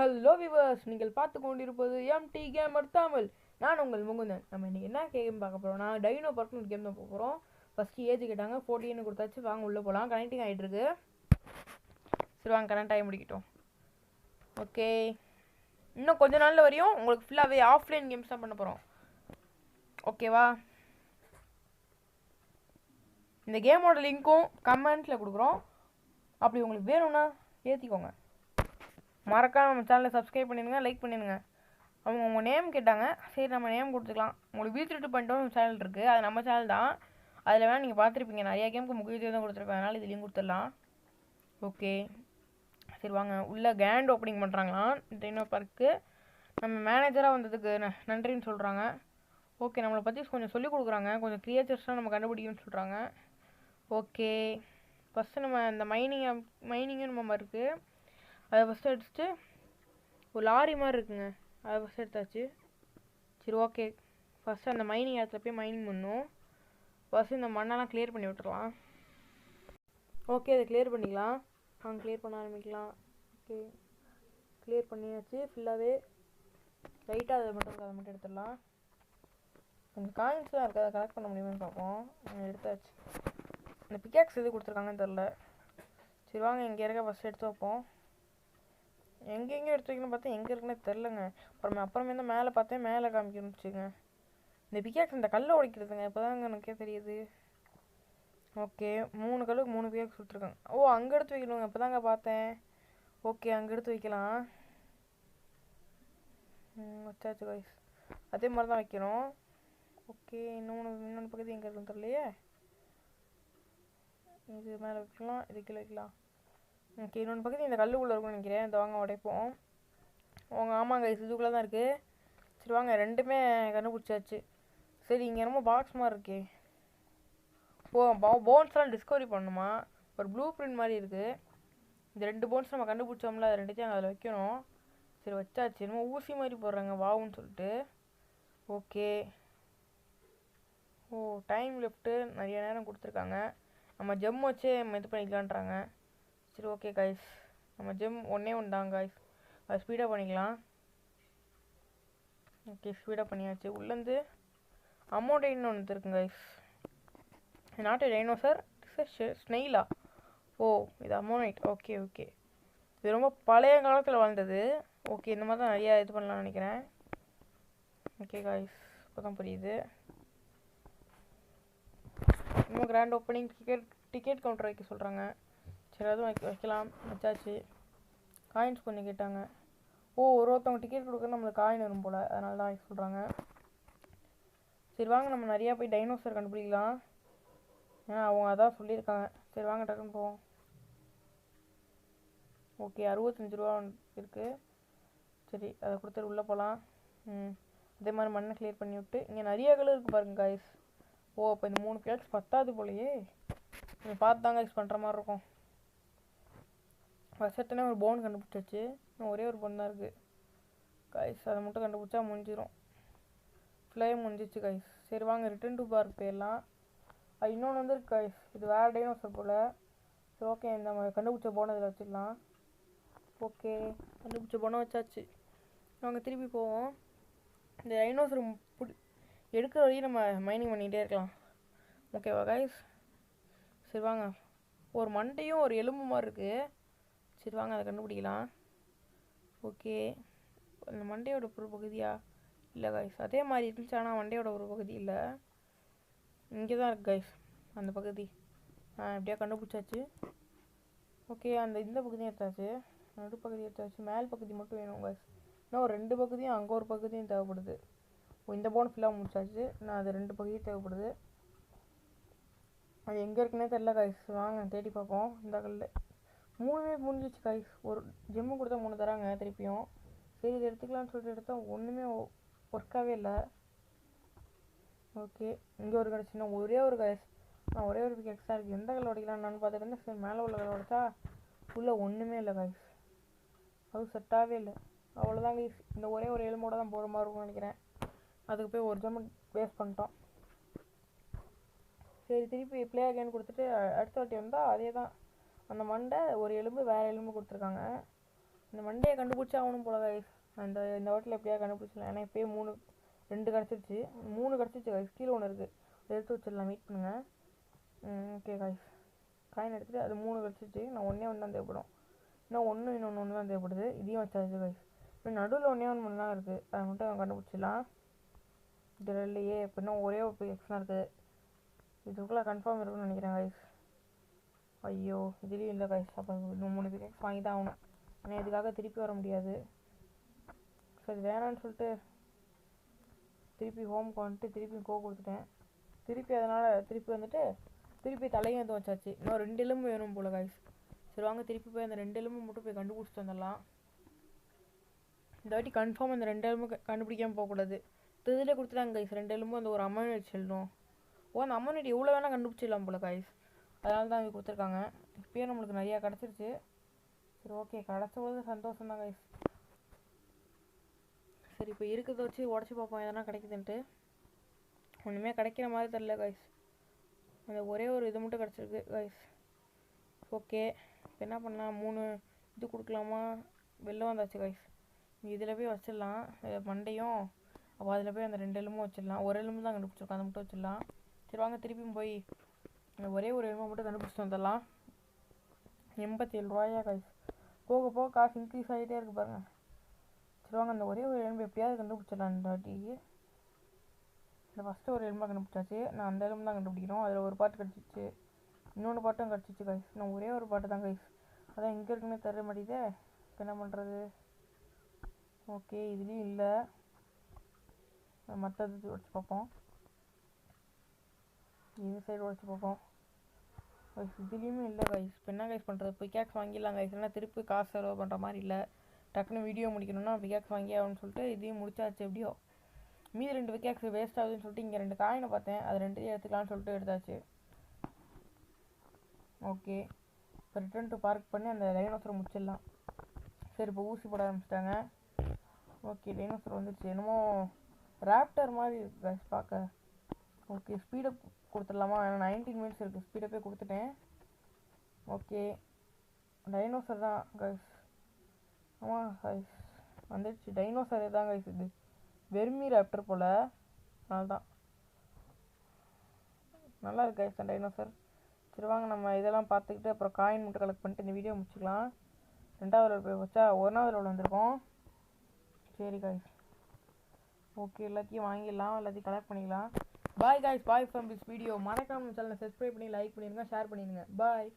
Hello viewers, நீங்கள் பார்த்து கொண்டிருப்பது எம்டி கேமர் தமிழ். நான் உங்கள் முகுந்தன். நம்ம இன்றைக்கி என்ன கேம் பார்க்க போகிறோம்னா, டைனோ பார்க்னு ஒரு கேம் தான் பார்க்க போகிறோம். ஃபஸ்ட்டு ஏஜ் கேட்டாங்க, 14 கொடுத்தாச்சு. வாங்க உள்ளே போகலாம். கனெக்டிங் ஆகிட்டுருக்கு. சரி வாங்க, கனெக்ட் ஆகி முடிக்கட்டும். ஓகே, இன்னும் கொஞ்ச நாளில் வரையும் உங்களுக்கு ஃபுல்லாகவே ஆஃப்லைன் கேம்ஸ் தான் பண்ண போகிறோம். ஓகேவா? இந்த கேமோட லிங்க்கும் கமெண்ட்ஸில் கொடுக்குறோம். அப்படி உங்களுக்கு வேணும்னா ஏற்றிக்கோங்க. மறக்காம நம்ம சேனலை சப்ஸ்கிரைப் பண்ணிடுங்க, லைக் பண்ணிடுங்க. அவங்க உங்கள் நேம் கேட்டாங்க. சரி, நம்ம நேம் கொடுத்துக்கலாம். உங்களுக்கு V3.1 சேனல் இருக்குது, அது நம்ம சேனல் தான். அதில் வேணால் நீங்கள் பார்த்துருப்பீங்க. நிறையா கேமுக்கு முக்கியத்துவம் தான் கொடுத்துருக்கேன். அதனால் இது லிங்க் கொடுத்துடலாம். ஓகே, சரி வாங்க. உள்ளே கிராண்ட் ஓப்பனிங் பண்ணுறாங்களாம் டைனோ பார்க்கு. நம்ம மேனேஜராக வந்ததுக்கு நன்றின்னு சொல்கிறாங்க. ஓகே, நம்மளை பற்றி கொஞ்சம் சொல்லிக் கொடுக்குறாங்க. கொஞ்சம் கிரியேச்சர்ஸ்லாம் நம்ம கண்டுபிடிக்கணும்னு சொல்கிறாங்க. ஓகே, ஃபஸ்ட்டு நம்ம இந்த மைனிங்கும் நம்ம இருக்குது. அதை ஃபஸ்ட்டு அடிச்சுட்டு ஒரு லாரி மாதிரி இருக்குங்க, அதை ஃபஸ்ட்டு எடுத்தாச்சு. சரி ஓகே, ஃபஸ்ட்டு அந்த மைனிங் இடத்துல போய் மைனிங் பண்ணும். ஃபஸ்ட்டு இந்த மண்ணெல்லாம் கிளியர் பண்ணி விட்டுறலாம். ஓகே, அதை கிளியர் பண்ணிக்கலாம். கிளியர் பண்ண ஆரம்பிக்கலாம். ஓகே, கிளியர் பண்ணியாச்சு ஃபுல்லாகவே. லைட்டாக அதை மட்டும் எடுத்துடலாம். கொஞ்சம் காயின்ஸ் தான் இருக்குது, அதை கலெக்ட் பண்ண முடியுமான்னு பார்ப்போம். எடுத்தாச்சு. இந்த பிக்காக்ஸ் எது கொடுத்துருக்காங்கன்னு தெரில. சரி வாங்க, இங்கே இருக்க ஃபஸ்ட்டு எடுத்து வைப்போம். எங்கெங்கேயும் எடுத்து வைக்கணும்னு பார்த்தா எங்கே இருக்குன்னே தெரிலங்க. அப்புறமே தான் மேலே பார்த்தேன், மேலே காமிக்கணும்னு வச்சுங்க. இந்த பிக்காக்ஸ் இந்த கல்லை உடைக்கிறதுங்க, இப்போ தாங்க எனக்கே தெரியுது. ஓகே, 3 கல்லுக்கு 3 பிக்காக்ஸ் கொடுத்துருக்காங்க. ஓ, அங்கே எடுத்து வைக்கணுங்க, இப்போ தாங்க பார்த்தேன். ஓகே, அங்கே எடுத்து வைக்கலாம். வச்சாச்சு கைஸ். அதே மாதிரி தான் வைக்கணும். ஓகே, இன்னொன்று பக்கத்து எங்கே இருக்குன்னு தெரியலையே. இது மேலே வைக்கலாம், இது கீழே வைக்கலாம். ஓகே, இன்னொன்று பக்கத்து இந்த கல்லுக்குள்ளே இருக்கும்னு நினைக்கிறேன். இந்த வாங்க உடைப்போம். ஆமாங்க, இதுக்குள்ளே தான் இருக்குது. சரி வாங்க, ரெண்டுமே கண்டுபிடிச்சாச்சு. சரி, இங்கே ரொம்ப பாக்ஸ் மாதிரி இருக்கே. போன்ஸ்லாம் டிஸ்கவரி பண்ணணுமா? ஒரு ப்ளூ பிரிண்ட் மாதிரி இருக்குது. இந்த 2 போன்ஸ் நம்ம கண்டுபிடிச்சோம்ல, அது ரெண்டுத்தையும் அதில் வைக்கணும். சரி வச்சாச்சு. என்னமோ ஊசி மாதிரி போடுறாங்க வாவுன்னு சொல்லிட்டு. ஓகே, ஓ டைம் லெஃப்ட்டு நிறைய நேரம் கொடுத்துருக்காங்க. நம்ம ஜெம் வச்சு நம்ம இது பண்ணிக்கலான்றாங்க. சரி ஓகே கைஸ், நம்ம ஜெம் ஒன்றே தாங்க கைஸ், அது ஸ்பீடாக பண்ணிக்கலாம். ஓகே, ஸ்பீடாக பண்ணியாச்சு. உள்ளேருந்து அமௌண்டைன்னு ஒன்று இருக்குங்க கைஸ். நாட் எ டைனோசர், ஸ்னெயிலா? ஓ, இது அமோனைட். ஓகே ஓகே, இது ரொம்ப பழைய காலத்தில் வாழ்ந்தது. ஓகே, இந்த மாதிரி தான் நிறையா இது பண்ணலாம்னு நினைக்கிறேன். ஓகே கைஸ், இப்போ தான் புரியுது. இன்னும் கிராண்ட் ஓப்பனிங் டிக்கெட் கவுண்டர் வைக்க சொல்கிறாங்க. சரி, அதுவும் வைக்கலாம். வச்சாச்சு. காயின்ஸ் கொஞ்சம் கேட்டாங்க. ஓ, ஒருத்தவங்க டிக்கெட் கொடுக்குறது நம்மளுக்கு காயின் வரும் போல், அதனால தான் வைக்க சொல்கிறாங்க. சரி வாங்க, நம்ம நிறையா போய் டைனோசர் கண்டுபிடிக்கலாம். ஏன்னா அவங்க அதான் சொல்லியிருக்காங்க. சரி வாங்க, டக்குன்னு போவோம். ஓகே, 65 ரூபா இருக்குது. சரி, அதை கொடுத்துட்டு உள்ளே போகலாம். அதே மாதிரி மண்ணை கிளியர் பண்ணி விட்டு, இங்கே நிறைய கலர் இருக்குது பாருங்க காய்ஸ். ஓ, இப்போ இந்த 3 பிளேட்ஸ் பத்தாது போலையே. நீங்கள் பார்த்து தான் காய்ஸ் பண்ணுற மாதிரி இருக்கும். வருஷத்துனே ஒரு போன் கண்டுபிடிச்சாச்சு. இன்னும் ஒரே ஒரு போன் தான் இருக்குது காய்ஸ். அதை மட்டும் கண்டுபிடிச்சா முடிஞ்சிடும். ஃபுல்லாகவே முடிஞ்சிச்சு காய்ஸ். சரி வாங்க, ரிட்டன் டு பார்க் போயிடலாம். இன்னொன்று வந்துருக்கு காய்ஸ், இது வேறு டைனோசர் போல். சரி ஓகே, நம்ம கண்டுபிடிச்ச போனை இதில் வச்சிடலாம். ஓகே, கண்டுபிடிச்ச போனை வச்சாச்சு. நாங்கள் திருப்பி போவோம். இந்த டைனோசர் எடுக்கிற வரையும் நம்ம மைனிங் பண்ணிகிட்டே இருக்கலாம். ஓகேவா கைஸ்? சரி வாங்க, ஒரு மண்டையும் ஒரு எலும்பு மாதிரி இருக்குது. சரி வாங்க, அதை கண்டுபிடிக்கலாம். ஓகே, அந்த மண்டையோட ஒரு பகுதியா? இல்லை கைஸ், அதே மாதிரி இருந்துச்சு, ஆனால் மண்டையோட ஒரு பகுதி இல்லை. இங்கே தான் இருக்குது கைஸ் அந்த பகுதி. எப்படியா கண்டுபிடிச்சாச்சு. ஓகே, இந்த பகுதியும் எடுத்தாச்சு, நடுப்பகுதி எடுத்தாச்சு. மேல் பகுதி மட்டும் வேணும் கைஸ். இன்னும் ஒரு 2 பகுதியும், அங்கே ஒரு பகுதியும் தேவைப்படுது. இந்த போன் ஃபுல்லாக முடிச்சாச்சு. நான் அது 2 பகுதியும் தேவைப்படுது. அது எங்கே இருக்குன்னே தெரில கைஸ். வாங்க தேடி பார்ப்போம். இந்த கல் 3மே முடிஞ்சிச்சு கைஸ். ஒரு ஜெம்மு கொடுத்தா 3 தராங்க திருப்பியும். சரி, இது எடுத்துக்கலான்னு சொல்லிட்டு எடுத்தால் ஒன்றுமே ஒர்க்காகவே இல்லை. ஓகே, இங்கே ஒரு கிடச்சின்னா ஒரே ஒரு கைஸ். நான் ஒரே ஒரு பிக் எக்ஸ்ட்ரா இருக்குது. எந்த கல் உடைக்கலான்னு நான் பார்த்துட்டு இருந்தேன். சரி, மேலே உள்ள கல் உடைச்சா உள்ளே ஒன்றுமே இல்லை கைஸ். அது செட்டாகவே இல்லை. அவ்வளோதான் கைஸ். இந்த ஒரே ஒரு எலும்போட தான் போகிற மாதிரி இருக்கும்னு நினைக்கிறேன். அதுக்கு போய் ஒரு ஜெம் வேஸ்ட் பண்ணிட்டோம். சரி, திருப்பி ப்ளே அகைன் கொடுத்துட்டு அடுத்த வாட்டி வந்தால் அதே தான். அந்த மண்டை ஒரு எலும்பு வேறு எலும்பு கொடுத்துருக்காங்க. இந்த மண்டையை கண்டுபிடிச்சா ஆகணும் போல கைஸ். இந்த வாட்டில் எப்படியா கண்டுபிடிச்சிடலாம். ஏன்னா இப்போயே 2 கிடச்சிருச்சு, 3 கிடச்சிருச்சு கைஸ். கீழே ஒன்று இருக்குது, எடுத்து வச்சிடலாம். வெயிட் பண்ணுங்கள். ஓகே கைஸ், காயின் எடுத்துகிட்டு அது 3 கிடச்சிருச்சு. நான் ஒன்றே தான் தேவைப்படும். இன்னொன்று தான் தேவைப்படுது. இதையும் வச்சாச்சு கைஸ். இப்போ நடுவில் ஒன்றே ஒன்று தான் இருக்குது, அதை மட்டும் கண்டுபிடிச்சிடலாம். இதில் இல்லையே, இப்போ இன்னும் ஒரே ஒரு எக்ஸ்ட்ரா இருக்குது. இதுக்குள்ளே கன்ஃபார்ம் இருக்குன்னு நினைக்கிறேன் கைஸ். ஐயோ, இதுலேயும் இல்லை கைஸ். அப்போ இன்னும் 3 பிகேக்ஸ் வாங்கி தான் ஆகணும். ஆனால் இதுக்காக திருப்பி வர முடியாது. சரி வேணான்னு சொல்லிட்டு திருப்பி ஹோம்க்கு வந்துட்டு திருப்பி கொடுத்துட்டேன். திருப்பி வந்துட்டு திருப்பி தலையும் எதுவும் வச்சாச்சு. இன்னும் 2 எலும்பு வேணும் போல் கைஸ். சரி வாங்க திருப்பி போய் அந்த 2 எலும்பு மட்டும் போய் கண்டுபிடிச்சிட்டு வந்துடலாம். இந்த வாட்டி கன்ஃபார்ம் அந்த 2 எலும்பு கண்டுபிடிக்காமல் போகக்கூடாது. இதிலே கொடுத்துட்டாங்க கைஸ் 2 எலும்பு. அந்த ஒரு அம்மனிட்டி சொல்லணும். அந்த அம்மனிட்டி எவ்வளோ வேணால் கண்டுபிடிச்சிடலாம் போல் கைஸ். அதனால தான் அவங்க கொடுத்துருக்காங்க. இப்போயே நம்மளுக்கு நிறையா கிடச்சிருச்சு. சரி ஓகே, கிடச்சது சந்தோஷம் தான் கைஸ். சரி இப்போ இருக்கிறத வச்சு உடச்சி பார்ப்போம் எதனா கிடைக்குதுன்ட்டு. ஒன்றுமே கிடைக்கிற மாதிரி தெரில கைஸ். அந்த ஒரே ஒரு இது மட்டும் கிடச்சிருக்கு கைஸ். ஓகே, இப்போ என்ன பண்ணலாம், 3 இது கொடுக்கலாமா? வெளில வந்தாச்சு கைஸ். இதில் போய் வச்சிடலாம் மண்டையும். அப்போ அதில் போய் அந்த 2 எலும்பும் வச்சிடலாம். ஒரு எலும்பு தான் கண்டுபிடிச்சிருக்கோம், அதை மட்டும் வச்சிடலாம். சரி வாங்க திருப்பியும் போய் அந்த ஒரே ஒரு எலும்பை மட்டும் கண்டுபிடிச்சிட்டு வந்துடலாம். 87 ரூபாயா கைஸ். போக போக காசு இன்க்ரீஸ் ஆகிட்டே இருக்குது பாருங்கள். சரி வாங்க அந்த ஒரே ஒரு எலும்பு எப்படியாவது கண்டுபிடிச்சிடலாம். இந்த வாட்டி இந்த ஃபஸ்ட்டு ஒரு எலும்பை கண்டுபிடிச்சாச்சு. நான் அந்த எலும்பு தான் கண்டுபிடிக்கிறோம். அதில் ஒரு பாட்டு கிடச்சிச்சு, இன்னொன்று பாட்டும் கிடச்சிச்சு கைஸ். நான் ஒரே ஒரு பாட்டு தான் கைஸ். அதான் எங்கே இருக்குன்னு தர மாட்டேதே. இப்போ என்ன பண்ணுறது? ஓகே, இதுலேயும் இல்லை. மற்றது உடச்சி பார்ப்போம். இந்த சைடு உடச்சி பார்ப்போம் கைஸ். இதுலேயுமே இல்லை கைஸ். இப்போ என்ன கைஸ் பண்ணுறது? பிகாக்ஸ் வாங்கிடலாம் கைஸ். ஏன்னா திருப்பி காசு செலவு பண்ணுற மாதிரி இல்லை. டக்குன்னு வீடியோ முடிக்கணும்னா பிகாக்ஸ் வாங்கி ஆகும்னு சொல்லிட்டு இதையும் முடிச்சாச்சு. எப்படியோ மீதி 2 பிகாக்ஸ் வேஸ்ட் ஆகுதுன்னு சொல்லிட்டு இங்கே 2 காயினை பார்த்தேன், அது 2 எடுத்துக்கலாம்னு சொல்லிட்டு எடுத்தாச்சு. ஓகே, இப்போ ரிட்டர்ன் டு பார்க் பண்ணி அந்த டைனோசரை முடிச்சிடலாம். சரி இப்போ ஊசி போட ஆரம்பிச்சிட்டாங்க. ஓகே, டைனோசர் வந்துடுச்சு. என்னமோ ராப்டர் மாதிரி இருக்கு கைஸ் பார்க்க. ஓகே, ஸ்பீடப் கொடுத்துடலாமா? 19 மினிட்ஸ் இருக்குது. ஸ்பீடப்பே கொடுத்துட்டேன். ஓகே, டைனோசர் தான் கைஸ். ஆமாம் கைஸ், வந்துடுச்சு. டைனோசரே தான் கைஸ். இது வெர்மி ராப்டர் போல், அதனால்தான் நல்லா இருக்கு கைஸ் அந்த டைனோசர். சரி வாங்க நம்ம இதெல்லாம் பார்த்துக்கிட்டு அப்புறம் காயின் மட்டும் கலெக்ட் பண்ணிட்டு இந்த வீடியோ முடிச்சுக்கலாம். 2வது லெவல் போய் வச்சா 1வது லெவல் வந்திருக்கோம். சரி கைஸ், ஓகே எல்லாத்தையும் வாங்கிடலாம், எல்லாத்தையும் கலெக்ட் பண்ணிக்கலாம். Bye guys, bye from this video. மறக்காம சேனலை சப்ஸ்கிரைப் பண்ணி லைக் பண்ணிடுங்க, ஷேர் பண்ணிடுங்க. பாய்.